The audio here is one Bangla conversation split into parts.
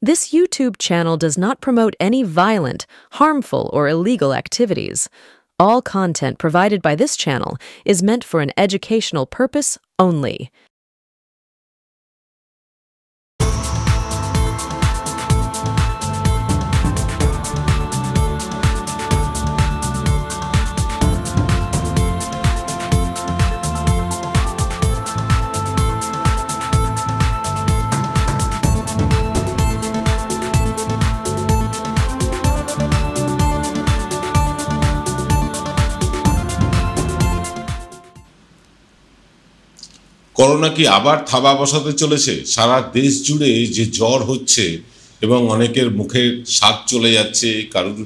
This YouTube channel does not promote any violent, harmful, or illegal activities. All content provided by this channel is meant for an educational purpose only. Corona কি আবার থাবা বসাতে চলেছে? সারা দেশ জুড়ে যে জ্বর হচ্ছে এবং অনেকের মুখে স্বাদ চলে যাচ্ছে, কারোর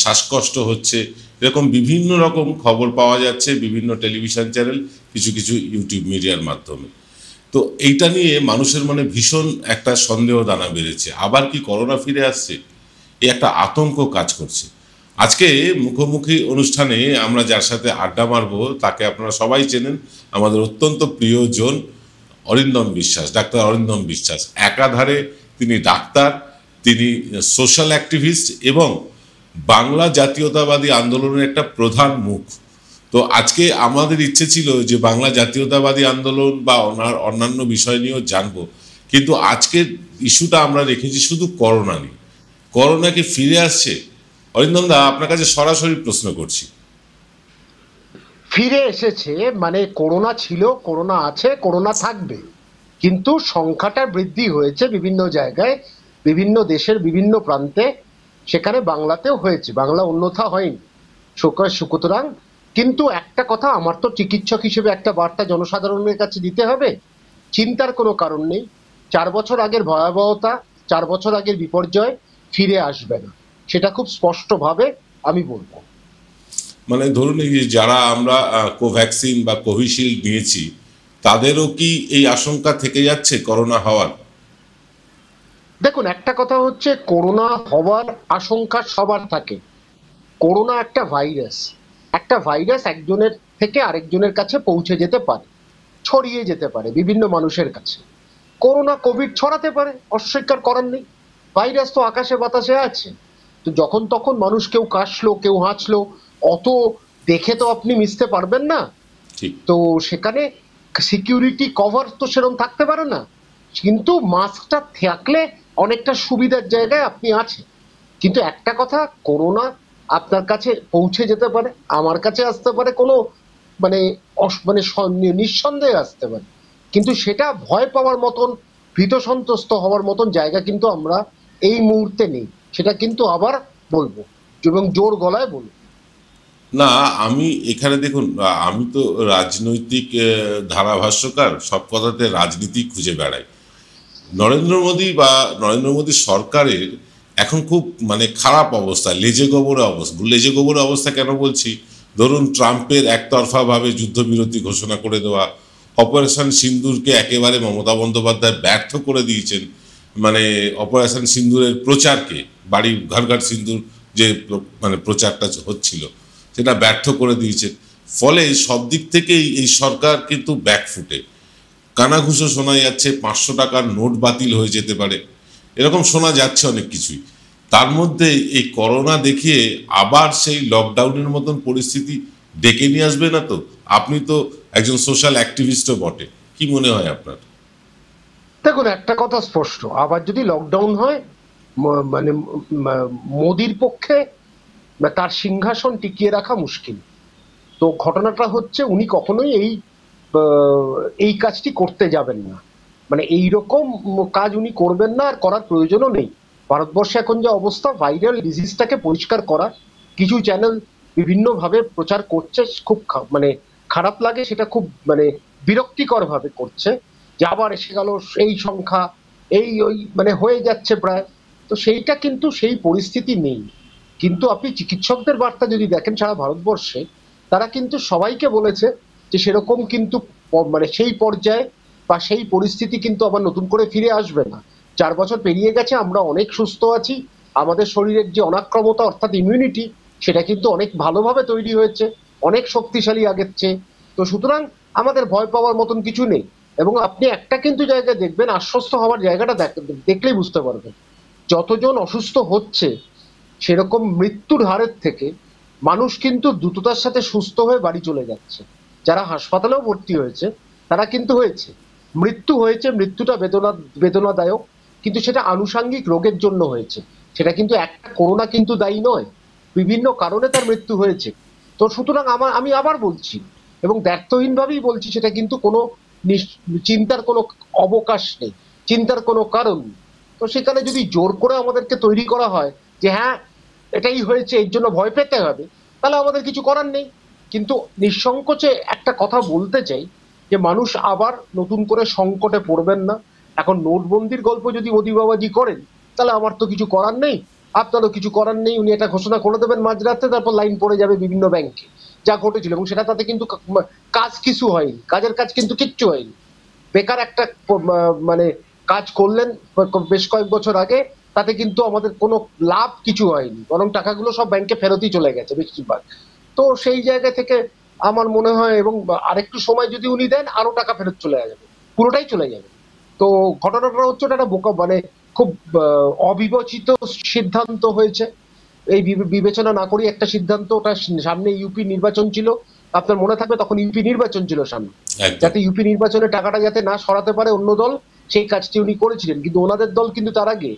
শ্বাসকষ্ট হচ্ছে, এরকম বিভিন্ন রকম খবর পাওয়া যাচ্ছে বিভিন্ন টেলিভিশন চ্যানেল, কিছু কিছু ইউটিউব মিডিয়ার মাধ্যমে। তো এইটা নিয়ে মানুষের মনে ভীষণ একটা সন্দেহ দানা বেড়েছে, আবার কি করোনা ফিরে আসছে? এই একটা আতঙ্ক কাজ করছে। আজকে মুখোমুখি অনুষ্ঠানে আমরা যার সাথে আড্ডা মারবো তাকে আপনারা সবাই চেনেন, আমাদের অত্যন্ত প্রিয়জন অরিন্দম বিশ্বাস, ডাক্তার অরিন্দম বিশ্বাস। একাধারে তিনি ডাক্তার, তিনি সোশ্যাল অ্যাক্টিভিস্ট এবং বাংলা জাতীয়তাবাদী আন্দোলনের একটা প্রধান মুখ। তো আজকে আমাদের ইচ্ছে ছিল যে বাংলা জাতীয়তাবাদী আন্দোলন বা অন্যান্য বিষয় নিয়েও জানবো, কিন্তু আজকের ইস্যুটা আমরা রেখেছি শুধু করোনা নিয়ে। করোনা কি ফিরে আসছে? অরিন্দম দা, আপনার কাছে সরাসরি প্রশ্ন করছি। ফিরে এসেছে মানে করোনা ছিল, করোনা আছে, করোনা থাকবে, কিন্তু সংখ্যাটা বৃদ্ধি হয়েছে বিভিন্ন জায়গায়, বিভিন্ন দেশের বিভিন্ন প্রান্তে, সেখানে বাংলাতেও হয়েছে, বাংলা অন্যথা হয়নি। সুতরাং কিন্তু একটা কথা আমার তো চিকিৎসক হিসেবে একটা বার্তা জনসাধারণের কাছে দিতে হবে, চিন্তার কোনো কারণ নেই। 4 বছর আগের ভয়াবহতা, 4 বছর আগের বিপর্যয় ফিরে আসবে না, সেটা খুব স্পষ্টভাবে আমি বলবো। মানে ধরুন এই যে যারা আমরা কোভ্যাক্সিন বা কোভিশিল্ড নিয়েছি, তাদেরও কি এই আশঙ্কা থেকে যাচ্ছে করোনা হওয়ার? দেখুন, একটা কথা হচ্ছে, করোনা হওয়ার আশঙ্কা সবার থাকে। করোনা একটা ভাইরাস, একটা ভাইরাস একজনের থেকে আরেকজনের কাছে পৌঁছে যেতে পারে, ছড়িয়ে যেতে পারে বিভিন্ন মানুষের কাছে। করোনা কোভিড ছড়াতে পারে, অস্বীকার করার নেই, ভাইরাস তো আকাশে বাতাসে আছে। তো যখন তখন মানুষ কেউ কাশলো, কেউ হাঁচলো, অত দেখে তো আপনি মিশতে পারবেন না। তো সেখানে সিকিউরিটি কভার তো সেরকম থাকতে পারে না, কিন্তু মাস্কটা থাকলে অনেকটা সুবিধার জায়গায় আপনি আছেন। কিন্তু একটা কথা, করোনা আপনার কাছে পৌঁছে যেতে পারে, আমার কাছে আসতে পারে, কোনো মানে নিঃসন্দেহে আসতে পারে, কিন্তু সেটা ভয় পাওয়ার মতন, ভীত সন্ত্রস্ত হওয়ার মতন জায়গা কিন্তু আমরা এই মুহূর্তে নেই, সেটা কিন্তু আবার বলবো এবং জোর গলায় বলবো। না, আমি এখানে দেখুন, আমি তো রাজনৈতিক ধারাভাষ্যকার, সব কথাতে রাজনীতি খুঁজে বেড়াই। নরেন্দ্র মোদী সরকারের এখন খুব মানে খারাপ অবস্থা, লেজে গোবরে অবস্থা। কেন বলছি? ধরুন, ট্রাম্পের একতরফাভাবে যুদ্ধবিরতি ঘোষণা করে দেওয়া, অপারেশন সিন্দুরকে একেবারে মমতা বন্দ্যোপাধ্যায় ব্যর্থ করে দিয়েছেন। মানে অপারেশন সিন্দুরের প্রচারকে, বাড়ি ঘর ঘর সিন্দুর যে মানে প্রচারটা হচ্ছিল, সেটা ব্যর্থ করে দিয়েছে। ফলে সব দিক থেকেই এই সরকার কিন্তু ব্যাকফুটে। কানাঘুষো শোনা যাচ্ছে, 500 টাকার নোট বাতিল হয়ে যেতে পারে, এরকম শোনা যাচ্ছে অনেক কিছুই। তার মধ্যে এই করোনা দেখিয়ে আবার সেই লকডাউনের মতন পরিস্থিতি ডেকে নিয়ে আসবে না তো? আপনি তো একজন সোশ্যাল অ্যাক্টিভিস্টও বটে, কি মনে হয় আপনার? দেখুন, একটা কথা স্পষ্ট, আবার যদি লকডাউন হয়, মানে মোদির পক্ষে তার সিংহাসন টিকিয়ে রাখা মুশকিল। তো ঘটনাটা হচ্ছে, উনি কখনোই এই কাজটি করতে যাবেন না, মানে এই রকম কাজ উনি করবেন না, আর করার প্রয়োজনও নেই। ভারতবর্ষে এখন যে অবস্থা, ভাইরাল ডিজিজটাকে পরিষ্কার করা, কিছু চ্যানেল বিভিন্নভাবে প্রচার করছে, খুব মানে খারাপ লাগে, সেটা খুব মানে বিরক্তিকর ভাবে করছে, যে আবার এসে গেল এই সংখ্যা, ওই মানে হয়ে যাচ্ছে প্রায়। তো সেইটা কিন্তু সেই পরিস্থিতি নেই। কিন্তু আপনি চিকিৎসকদের বার্তা যদি দেখেন সারা ভারতবর্ষে, তারা কিন্তু সবাইকে বলেছে যে সেরকম কিন্তু মানে সেই পর্যায়ে বা সেই পরিস্থিতি কিন্তু আবার নতুন করে ফিরে আসবে না। 4 বছর পেরিয়ে গেছে, আমরা অনেক সুস্থ আছি, আমাদের শরীরের যে অনাক্রমতা অর্থাৎ ইমিউনিটি, সেটা কিন্তু অনেক ভালোভাবে তৈরি হয়েছে, অনেক শক্তিশালী আগের চেয়ে। তো সুতরাং আমাদের ভয় পাওয়ার মতন কিছু নেই। এবং আপনি একটা কিন্তু জায়গায় দেখবেন, আশ্বস্ত হওয়ার জায়গাটা দেখলেই বুঝতে পারবেন, যতজন অসুস্থ হচ্ছে সেরকম মৃত্যুর হারের থেকে মানুষ কিন্তু দ্রুততার সাথে সুস্থ হয়ে বাড়ি চলে যাচ্ছে। যারা হাসপাতালেও ভর্তি হয়েছে তারা কিন্তু হয়েছে, মৃত্যু হয়েছে, মৃত্যুটা বেদনাদায়ক, কিন্তু সেটা আনুষাঙ্গিক রোগের জন্য হয়েছে। সেটা কিন্তু একটা করোনা কিন্তু দায়ী নয়, বিভিন্ন কারণে তার মৃত্যু হয়েছে। তো সুতরাং আমি আবার বলছি এবং ব্যর্থহীনভাবেই বলছি, সেটা কিন্তু কোনো চিন্তার কোনো অবকাশ নেই, চিন্তার কোনো কারণ নেই। তো সেখানে যদি জোর করে আমাদেরকে তৈরি করা হয় যে হ্যাঁ এটাই হয়েছে এর জন্য ভয় পেতে হবে, তাহলে আমাদের কিছু করার নেই। কিন্তু নিঃসংকোচে একটা কথা বলতে চাই যে মানুষ আবার নতুন করে সংকটে পড়বেন না। এখন নোটবন্দির গল্প যদি মোদি বাবাজি করেন তাহলে আমার তো কিছু করার নেই, আপনারও কিছু করার নেই। উনি এটা ঘোষণা করে দেবেন মাঝরাতে, তারপর লাইন পড়ে যাবে বিভিন্ন ব্যাংকে, যা ঘটেছিল। এবং সেটা তাতে কিন্তু কাজ কিছু হয়নি, কাজের কাজ কিন্তু কিচ্ছু হয়নি। বেকার একটা মানে কাজ করলেন বেশ কয়েক বছর আগে, তাতে কিন্তু আমাদের কোনো লাভ কিছু হয়নি, বরং টাকাগুলো সব ব্যাংকে ফেরতই চলে গেছে বেশিরভাগ। তো সেই জায়গা থেকে আমার মনে হয়, এবং আরেকটু সময় যদি উনি দেন আরো টাকা ফেরত চলে যাবে, পুরোটাই চলে যাবে। তো ঘটনাটা হচ্ছে একটা বোকা মানে খুব অবিবেচিত সিদ্ধান্ত হয়েছে। এই বিবেচনা না করি একটা সিদ্ধান্ত, ওটা সামনে ইউপি নির্বাচন ছিল, আপনার মনে থাকবে তখন ইউপি নির্বাচন ছিল সামনে, যাতে ইউপি নির্বাচনে টাকাটা যাতে না সরাতে পারে অন্য দল, সেই কাজটি উনি করেছিলেন। কিন্তু ওনাদের দল কিন্তু তার আগে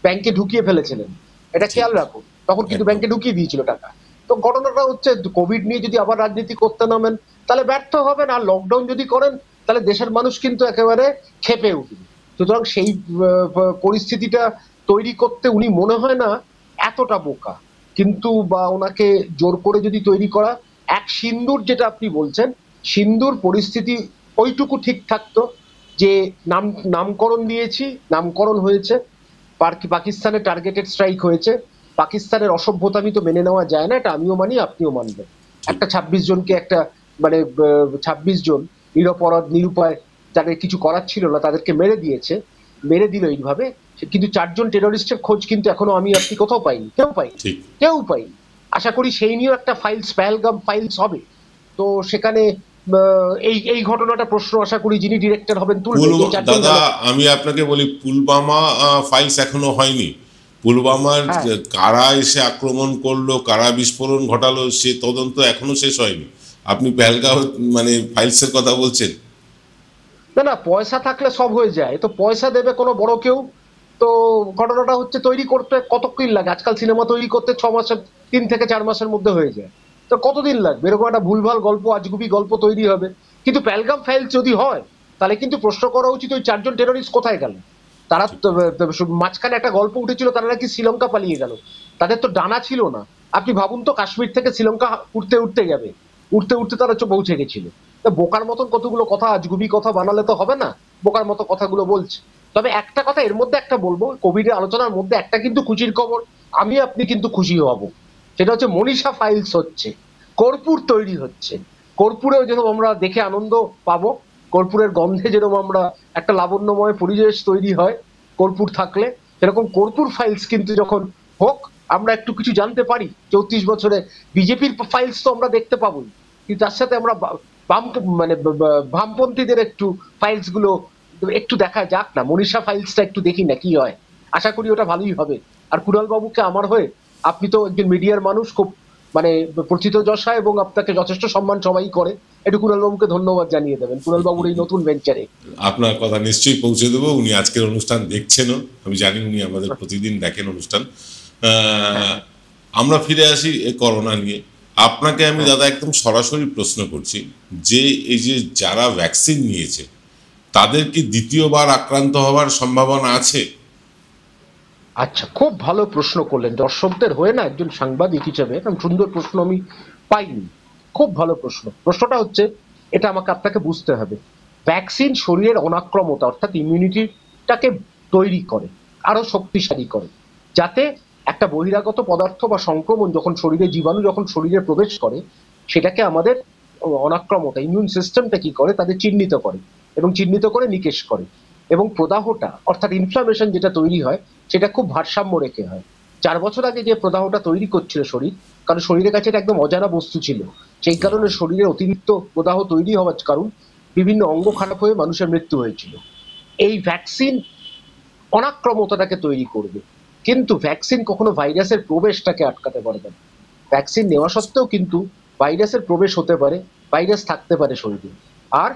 ব্যাংকে ঢুকিয়ে ফেলেছিলেন, এটা খেয়াল রাখুন, তখন কিন্তু ব্যাংকে ঢুকিয়ে দিয়েছিল টাকা। তো ঘটনাটা হচ্ছে কোভিড নিয়ে যদি আবার রাজনীতি করতে নামেন তাহলে ব্যর্থ হবেন, আর লকডাউন যদি করেন তাহলে দেশের মানুষ কিন্তু একেবারে ক্ষেপে উঠবে। সুতরাং সেই পরিস্থিতিটা তৈরি করতে উনি মনে হয় না এতটা বোকা, কিন্তু বা ওনাকে জোর করে যদি তৈরি করা, এক সিন্দুর যেটা আপনি বলছেন, সিন্দুর পরিস্থিতি ওইটুকু ঠিক থাকতো যে নামকরণ দিয়েছি, নামকরণ হয়েছে, পাকিস্তানের টার্গেটেড স্ট্রাইক হয়েছে, পাকিস্তানের অসভ্যতামি তো মেনে নেওয়া যায় না, এটা আমিও মানি আপনিও মানবেন। একটা 26 জনকে একটা মানে 26 জন নিরপরাধ নিরুপায় যাদের কিছু করার ছিল না তাদেরকে মেরে দিয়েছে, মেরে দিল এইভাবে। কিন্তু 4 জন টেররিস্টের খোঁজ কিন্তু এখনো আমি আপনি কোথাও পাইনি, কেউ পাইনি। আশা করি সেই নিয়েও একটা ফাইলস, পেহেলগাম ফাইলস হবে। তো সেখানে এই ঘটনাটা প্রশ্ন আশা করি যিনি ডিরেক্টর হবেন তুলবেন। দাদা আমি আপনাকে বলি, পুলওয়ামা ফাইলস এখনো হয়নি। পুলওয়ামার কারা এসে আক্রমণ করলো, কারা বিস্ফোরণ ঘটালো, সে তদন্ত এখনো শেষ হয়নি। আপনি পেহেলগাঁও মানে ফাইলসের কথা বলছেন? না, পয়সা থাকলে সব হয়ে যায়, তো পয়সা দেবে কোনো বড় কেউ। তো ঘটনাটা হচ্ছে তৈরি করতে কতক্ষণ লাগে, আজকাল সিনেমা তৈরি করতে 6 মাসের 3 থেকে 4 মাসের মধ্যে হয়ে যায়, তো কতদিন লাগবে? এরকম একটা ভুলভাল গল্প, আজগুবি গল্প তৈরি হবে। কিন্তু পেহেলগাম ফাইল যদি হয় তাহলে কিন্তু প্রশ্ন করা উচিত ওই 4 জন টেররিস্ট কোথায় গেল। তারা মাঝখানে একটা গল্প উঠেছিল তারা নাকি শ্রীলঙ্কা পালিয়ে গেল, তাদের তো ডানা ছিল না। আপনি ভাবুন তো, কাশ্মীর থেকে শ্রীলঙ্কা উঠতে যাবে, উঠতে তারা পৌঁছে গেছিল। বোকার মতন কতগুলো কথা, আজগুবি কথা বানালে তো হবে না, বোকার মতো কথাগুলো বলছে। তবে একটা কথা এর মধ্যে একটা বলবো, কোভিড এর আলোচনার মধ্যে একটা কিন্তু খুশির খবর, আমি আপনি কিন্তু খুশি হব, সেটা হচ্ছে মনীষা ফাইলস হচ্ছে, কর্পূর তৈরি হচ্ছে। কর্পূরেও যেরকম আমরা দেখে আনন্দ পাবো, কর্পূরের গন্ধে যেরকম আমরা একটা লাবণ্যময় পরিবেশ তৈরি হয় কর্পূর থাকলে, সেরকম কর্পূর ফাইলস কিন্তু যখন হোক আমরা একটু কিছু জানতে পারি। 34 বছরে বিজেপির ফাইলস তো আমরা দেখতে পাবোই, কিন্তু তার সাথে আমরা মানে বামপন্থীদের একটু ফাইলস গুলো একটু দেখা যাক না, মনীষা ফাইলসটা একটু দেখি না কি হয়। আশা করি ওটা ভালোই হবে। আর কুণাল বাবুকে আমার হয়ে, আপনি তো একজন মিডিয়ার মানুষ, খুব মানে প্রথিতযশা, এবং আপনাকে যথেষ্ট সম্মান সবাই করে, একটু কুণাল বাবুকে ধন্যবাদ জানিয়ে দেবেন কুণাল বাবুর এই নতুন ভেঞ্চারে। আপনার কথা নিশ্চয়ই পৌঁছে দেবো। উনি আজকের অনুষ্ঠান দেখছেনও, আমি জানি উনি আমাদের প্রতিদিন দেখেন অনুষ্ঠান। আমরা ফিরে আসি এই করোনা নিয়ে। আপনাকে আমি দাদা একদম সরাসরি প্রশ্ন করছি যে এই যে যারা ভ্যাকসিন নিয়েছে তাদের কি দ্বিতীয়বার আক্রান্ত হওয়ার সম্ভাবনা আছে? আচ্ছা, খুব ভালো প্রশ্ন করলেন, দর্শকদের হয়ে না একজন সাংবাদিক হিসেবে এরকম সুন্দর প্রশ্ন আমি পাইনি। খুব ভালো প্রশ্ন। প্রশ্নটা হচ্ছে, এটা আমাকে আপনাকে বুঝতে হবে, ভ্যাকসিন শরীরের অনাক্রমতা অর্থাৎ ইমিউনিটিটাকে তৈরি করে, আরো শক্তিশালী করে, যাতে একটা বহিরাগত পদার্থ বা সংক্রমণ যখন শরীরে, জীবাণু যখন শরীরে প্রবেশ করে, সেটাকে আমাদের অনাক্রমতা ইমিউন সিস্টেমটা কি করে, তাদের চিহ্নিত করে, এবং চিহ্নিত করে নিকেশ করে, এবং প্রদাহটা অর্থাৎ ইনফ্লামেশন যেটা তৈরি হয় সেটা খুব ভারসাম্য রেখে হয়। 4 বছর আগে যে প্রদাহটা তৈরি করছিল শরীর, কারণ শরীরের কাছে এটা একদম অজানা বস্তু ছিল, সেই কারণে শরীরের অতিরিক্ত প্রদাহ তৈরি হওয়ার কারণ বিভিন্ন অঙ্গ খারাপ হয়ে মানুষের মৃত্যু হয়েছিল। এই ভ্যাকসিন অনাক্রমতাটাকে তৈরি করবে, কিন্তু ভ্যাকসিন কখনো ভাইরাসের প্রবেশটাকে আটকাতে পারবে না। ভ্যাকসিন নেওয়া সত্ত্বেও কিন্তু ভাইরাসের প্রবেশ হতে পারে, ভাইরাস থাকতে পারে শরীরে। আর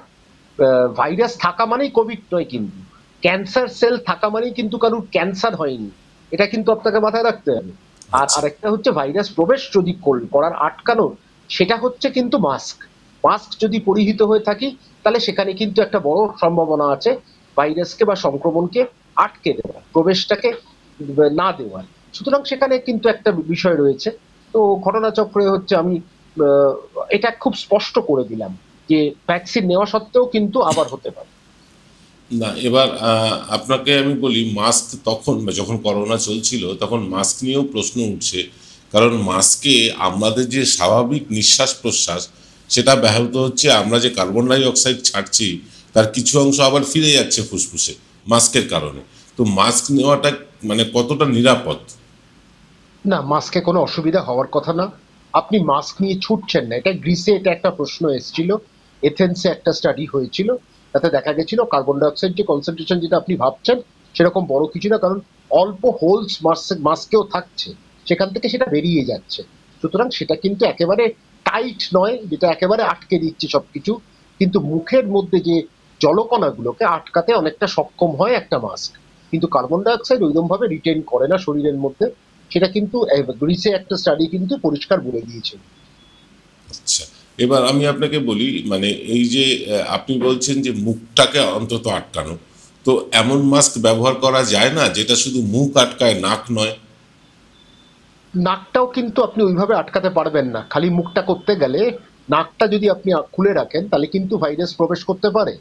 ভাইরাস থাকা মানেই কোভিড নয়, কিন্তু ক্যান্সার সেল থাকা মানেই কিন্তু কারোর ক্যান্সার হয়নি, এটা কিন্তু আপনাকে মাথায় রাখতে হবে। আর আরেকটা হচ্ছে ভাইরাস প্রবেশ যদি করার আটকানো, সেটা হচ্ছে কিন্তু মাস্ক। মাস্ক যদি পরিহিত হয়ে থাকি, তাহলে সেখানে কিন্তু একটা বড় সম্ভাবনা আছে ভাইরাসকে বা সংক্রমণকে আটকে দেওয়ার, প্রবেশটাকে না দেওয়ার। সুতরাং সেখানে কিন্তু একটা বিষয় রয়েছে। তো ঘটনাচক্রে হচ্ছে আমি এটা খুব স্পষ্ট করে দিলাম যে ভ্যাকসিন নেওয়া সত্ত্বেও কিন্তু আবার হতে পারে। না, এবার আপনাকে আমি বলি, মাস্ক তখন যখন করোনা চলছিল তখন মাস্ক নিয়েও প্রশ্ন উঠছে, কারণ মাস্কে আমাদের যে স্বাভাবিক নিঃশ্বাস প্রশ্বাস সেটা ব্যাহত হচ্ছে। আমরা যে কার্বন ডাই অক্সাইড ছাড়ছি তার কিছু অংশ আবার ফিরে যাচ্ছে ফুসফুসে মাস্কের কারণে। তো মাস্ক নেওয়াটা মানে কতটা নিরাপদ? না, মাস্কে কোনো অসুবিধা হওয়ার কথা না। আপনি মাস্ক নিয়ে ছুটছেন না। এটা গ্রিসে এটা একটা প্রশ্ন এসেছিল, এথেন্সে একটা স্টাডি হয়েছিল, তাতে দেখা গেছিল কার্বন ডাইঅক্সাইড যে কনসেন্ট্রেশন যেটা আপনি ভাবছেন সেরকম বড় কিছু না, কারণ অল্প হোলস মাস্কেও থাকছে, সেখান থেকে সেটা বেরিয়ে যাচ্ছে। সুতরাং সেটা কিন্তু একেবারে টাইট নয় যেটা একেবারে আটকে দিচ্ছে সবকিছু, কিন্তু মুখের মধ্যে যে জলকণাগুলোকে আটকাতে অনেকটা সক্ষম হয় একটা মাস্ক। কিন্তু কার্বন ডাইঅক্সাইড ওইরকম ভাবে রিটেন করে না শরীরের মধ্যে, সেটা কিন্তু গ্রিসে একটা স্টাডি কিন্তু পরিষ্কার বলে দিয়েছে। আচ্ছা, এবার আমি আপনাকে বলি, মানে এই যে আপনি বলছেন যে মুখটাকে অন্তত আটকানো, তো এমন মাস্ক ব্যবহার করা যায় না যেটা শুধু মুখ আটকায়, নাক নয়? নাকটাও কিন্তু আপনি ওইভাবে আটকাতে পারবেন না। খালি মুখটা করতে গেলে নাকটা যদি আপনি খুলে রাখেন তাহলে কিন্তু ভাইরাস প্রবেশ করতে পারে,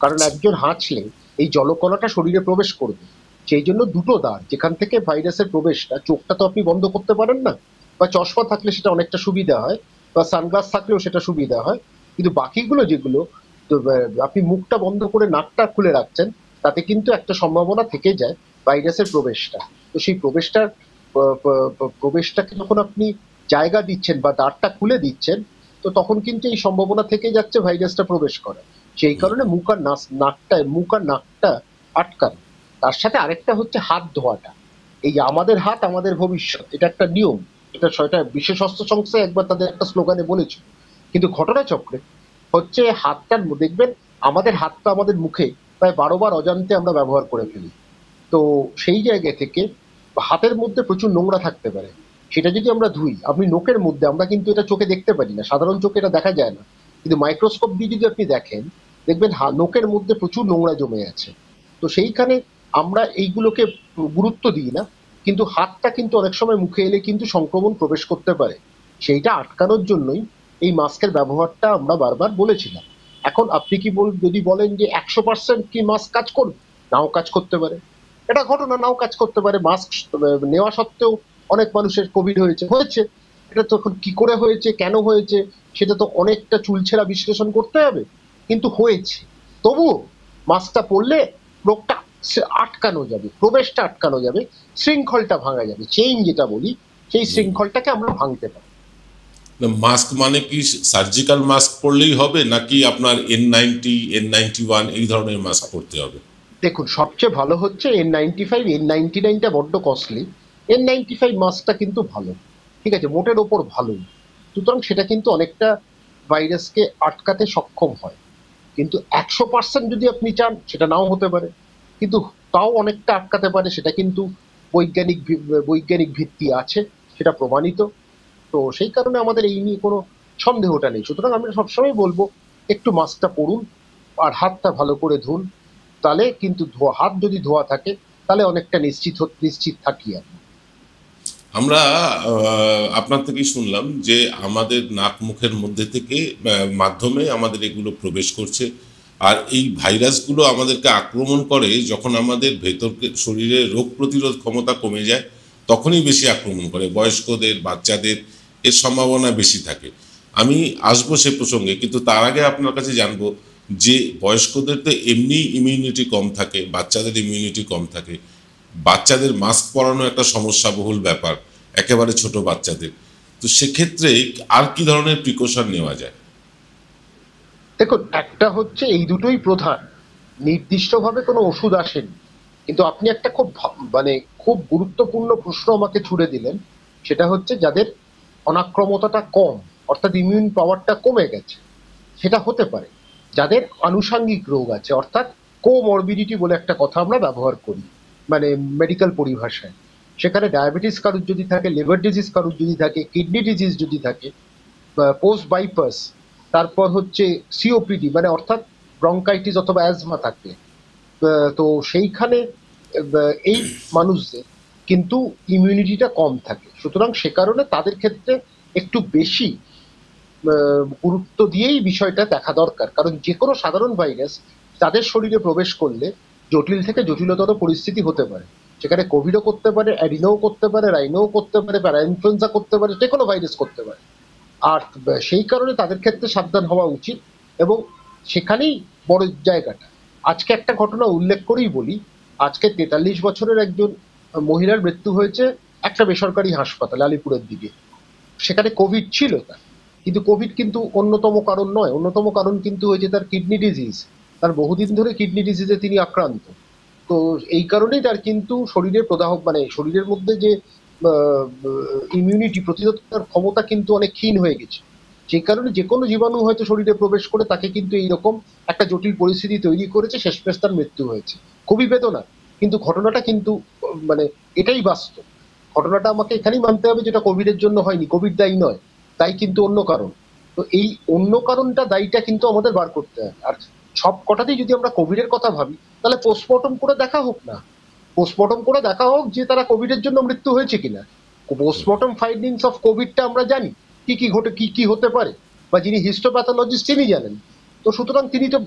কারণ একজন হাঁচলে এই জলকণাটা শরীরে প্রবেশ করবে। সেই জন্য দুটো দ্বার যেখান থেকে ভাইরাসের প্রবেশটা, চোখটা তো আপনি বন্ধ করতে পারেন না, বা চশমা থাকলে সেটা অনেকটা সুবিধা হয়, বা সানগ্লাস থাকলেও সেটা সুবিধা হয়। কিন্তু বাকিগুলো যেগুলো, তো আপনি মুখটা বন্ধ করে নাকটা খুলে রাখছেন, তাতে কিন্তু একটা সম্ভাবনা থেকে যায় ভাইরাসের প্রবেশটা। তো সেই প্রবেশটাকে যখন আপনি জায়গা দিচ্ছেন বা দ্বারটা খুলে দিচ্ছেন, তো তখন কিন্তু এই সম্ভাবনা থেকে যাচ্ছে ভাইরাসটা প্রবেশ করে। সেই কারণে মুখ আর নাকটা আটকানো। তার সাথে আরেকটা হচ্ছে হাত ধোয়াটা। এই যে আমাদের হাত আমাদের ভবিষ্যৎ, এটা একটা নিয়ম। এটা বিশ্ব স্বাস্থ্য সংস্থা একবার তাদের একটা স্লোগানে বলেছিল। কিন্তু ঘটনাচক্রে হচ্ছে হাতটার দেখবেন, আমাদের হাতটা আমাদের মুখে প্রায় 12 বার অজান্তে আমরা ব্যবহার করে ফেলি। তো সেই জায়গা থেকে হাতের মধ্যে প্রচুর নোংরা থাকতে পারে, সেটা যদি আমরা ধুই, আপনি নোকের মধ্যে, আমরা কিন্তু এটা চোখে দেখতে পারি না, সাধারণ চোখে এটা দেখা যায় না, কিন্তু মাইক্রোস্কোপ দিয়ে যদি আপনি দেখেন, দেখবেন নোকের মধ্যে প্রচুর নোংরা জমে আছে। তো সেইখানে আমরা এইগুলোকে গুরুত্ব দিই না, কিন্তু হাতটা কিন্তু অনেক সময় মুখে এলে কিন্তু সংক্রমণ প্রবেশ করতে পারে। সেইটা আটকানোর জন্যই এই মাস্কের ব্যবহারটা আমরা বারবার বলেছিলাম। এখন আপনি কি যদি বলেন যে 100% কি মাস্ক কাজ করবে, নাও কাজ করতে পারে। এটা ঘটনা, নাও কাজ করতে পারে। মাস্ক নেওয়া সত্ত্বেও অনেক মানুষের কোভিড হয়েছে। এটা তখন কি করে হয়েছে, কেন হয়েছে, সেটা তো অনেকটা চুলছেরা বিশ্লেষণ করতে হবে, কিন্তু হয়েছে। তবুও মাস্কটা পরলে রোগটা আটকানো যাবে, প্রবেশটা আটকানো যাবে, শৃঙ্খলটা ভাঙা যাবে, চেইন যেটা বলি, সেই শৃঙ্খলটাকে আমরা ভাঙতে পারি। মাস্ক মানে কি সার্জিক্যাল মাস্ক পরলেই হবে, নাকি আপনার N90, N91 এই ধরনের মাস্ক পরতে হবে? দেখুন, সবচেয়ে ভালো হচ্ছে N95। N99টা বড্ড কস্টলি, N95 মাস্কটা কিন্তু ভালো, ঠিক আছে, মোটের ওপর ভালোই। সুতরাং সেটা কিন্তু অনেকটা ভাইরাসকে আটকাতে সক্ষম হয়। কিন্তু 100% যদি আপনি চান, সেটা নাও হতে পারে, কিন্তু তাও অনেকটা আটকাতে পারে, সেটা কিন্তু বৈজ্ঞানিক ভিত্তি আছে, সেটা প্রমাণিত। তো সেই কারণে আমাদের এই নিয়ে কোনো সন্দেহটা নেই। সুতরাং আমি সবসময় বলবো, একটু মাস্কটা পরুন আর হাতটা ভালো করে ধুন, তাহলে কিন্তু হাত যদি ধোয়া থাকে তাহলে অনেকটা নিশ্চিত থাকি আমি। আমরা আপনার থেকেই শুনলাম যে আমাদের নাক মুখের মধ্যে থেকে মাধ্যমে আমাদের এগুলো প্রবেশ করছে, আর এই ভাইরাসগুলো আমাদেরকে আক্রমণ করে যখন আমাদের ভেতরকে শরীরে রোগ প্রতিরোধ ক্ষমতা কমে যায়, তখনই বেশি আক্রমণ করে। বয়স্কদের, বাচ্চাদের এর সম্ভাবনা বেশি থাকে। আমি আসবো সে প্রসঙ্গে, কিন্তু তার আগে আপনার কাছে জানবো যে বয়স্কদের তো এমনি ইমিউনিটি কম থাকে, বাচ্চাদের ইমিউনিটি কম থাকে। বাচ্চাদের মাস্ক পরানো একটা সমস্যাবহুল ব্যাপার, একেবারে ছোট বাচ্চাদের। তো সেক্ষেত্রে আর কি ধরনের প্রিকশন নেওয়া যায়? দেখুন, একটা হচ্ছে এই দুটোই প্রধান, নির্দিষ্টভাবে কোনো ওষুধ আসেনি। কিন্তু আপনি একটা মানে খুব গুরুত্বপূর্ণ প্রশ্ন আমাকে ছুড়ে দিলেন, সেটা হচ্ছে যাদের অনাক্রমতাটা কম, অর্থাৎ ইমিউন পাওয়ারটা কমে গেছে, সেটা হতে পারে। যাদের আনুষাঙ্গিক রোগ আছে, অর্থাৎ কোমরবিডিটি বলে একটা কথা আমরা ব্যবহার করি মানে মেডিকেল পরিভাষায়, সেখানে ডায়াবেটিস কারুর যদি থাকে, লিভার ডিজিজ কারুর যদি থাকে, কিডনি ডিজিজ যদি থাকে, পোস্ট বাইপাস, তারপর হচ্ছে সিওপিডি মানে অর্থাৎ ব্রঙ্কাইটিস অথবা অ্যাজমা থাকলে, তো সেইখানে এই মানুষদের কিন্তু ইমিউনিটিটা কম থাকে, সুতরাং সে কারণে তাদের ক্ষেত্রে একটু বেশি গুরুত্ব দিয়েই বিষয়টা দেখা দরকার। কারণ যে কোনো সাধারণ ভাইরাস তাদের শরীরে প্রবেশ করলে জটিল থেকে জটিলতর পরিস্থিতি হতে পারে, সেখানে কোভিডও করতে পারে, অ্যাডিনোও করতে পারে, রাইনোও করতে পারে, প্যারাইনফ্লুয়েঞ্জা করতে পারে, যে কোনো ভাইরাস করতে পারে। আর সেই কারণে তাদের ক্ষেত্রে সাবধান হওয়া উচিত, এবং সেখানেই বড় জায়গাটা। আজকে একটা ঘটনা উল্লেখ করেই বলি, আজকে 43 বছরের একজন মহিলার মৃত্যু হয়েছে একটা বেসরকারি হাসপাতালে আলিপুরের দিকে। সেখানে কোভিড ছিল তার, কিন্তু কোভিড কিন্তু অন্যতম কারণ নয়, অন্যতম কারণ কিন্তু হয়েছে তার কিডনি ডিজিজ। তার বহুদিন ধরে কিডনি ডিজিজে তিনি আক্রান্ত। তো এই কারণেই তার কিন্তু শরীরের প্রদাহ মানে শরীরের মধ্যে যে ইমিউনিটি প্রতিরোধের ক্ষমতা কিন্তু অনেক ক্ষীণ হয়ে গেছে। সেই কারণে যে কোনো জীবাণু হয়তো শরীরে প্রবেশ করে তাকে কিন্তু এইরকম একটা জটিল পরিস্থিতি তৈরি করেছে, শেষমেশ তার মৃত্যু হয়েছে। খুবই বেদনা, কিন্তু ঘটনাটা কিন্তু মানে এটাই বাস্তব। ঘটনাটা আমাকে এখানেই মানতে হবে যেটা কোভিডের জন্য হয়নি, কোভিড দায়ী নয়, তাই কিন্তু অন্য কারণ। তো এই অন্য কারণটা দায়ীটা কিন্তু আমাদের বার করতে হবে। আর সব কটাতেই যদি আমরা কোভিডের কথা ভাবি, তাহলে পোস্টমর্টম করে দেখা হোক না, পোস্টমর্টম করে দেখা হোক যে তারা কোভিডের জন্য মৃত্যু হয়েছে কিনা। পোস্টমর্টম ফাইন্ডিংস অফ কোভিডটা আমরা জানি কি কি ঘটে, কি কি হতে পারে, বা যিনি হিস্টোপ্যাথোলজিস্ট তিনি জানেন। তো সুতরাং তিনি তো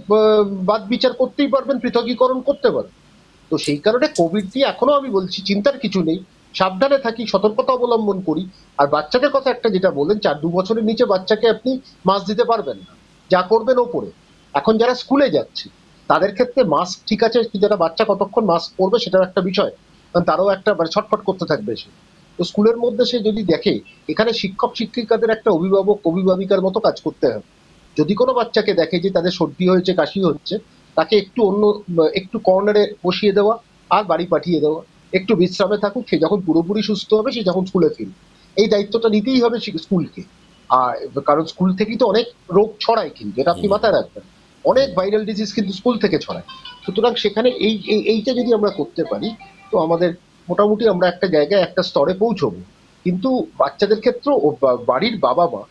বাদ বিচার করতেই পারবেন, পৃথকীকরণ করতে পারবেন। তো সেই কারণে কোভিড নিয়ে এখনো আমি বলছি চিন্তার কিছু নেই, সাবধানে থাকি, সতর্কতা অবলম্বন করি। আর বাচ্চাদের কথা একটা যেটা বলেন, 4-2 বছরের নিচে বাচ্চাকে আপনি মাস্ক দিতে পারবেন না, যা করবেন ওপরে। এখন যারা স্কুলে যাচ্ছে তাদের ক্ষেত্রে মাস্ক ঠিক আছে, যারা বাচ্চা কতক্ষণ মাস্ক পরবে সেটাও একটা বিষয়, কারণ তারাও একটা মানে ছটফট করতে থাকবে সে। তো স্কুলের মধ্যে সে যদি দেখে এখানে শিক্ষক শিক্ষিকাদের একটা অভিভাবক অভিভাবিকার মতো কাজ করতে হবে। যদি কোনো বাচ্চাকে দেখে যে তাদের সর্দি হয়েছে, কাশি হচ্ছে, তাকে একটু একটু কর্নারে বসিয়ে দেওয়া আর বাড়ি পাঠিয়ে দেওয়া, একটু বিশ্রামে থাকুক, সে যখন পুরোপুরি সুস্থ হবে সে যখন স্কুলে ফিরবে। এই দায়িত্বটা নিতেই হবে স্কুলকে। আর কারণ স্কুল থেকেই তো অনেক রোগ ছড়ায়, কিন্তু এটা আপনি মাথায় রাখবেন, অনেক ভাইরাল ডিজিজ কিন্তু স্কুল থেকে ছড়ায়। সুতরাং সেখানে এইটা যদি আমরা করতে পারি, তো আমাদের মোটামুটি আমরা একটা জায়গায় একটা স্তরে পৌঁছবো। কিন্তু বাচ্চাদের ক্ষেত্রেও বাড়ির বাবা মা,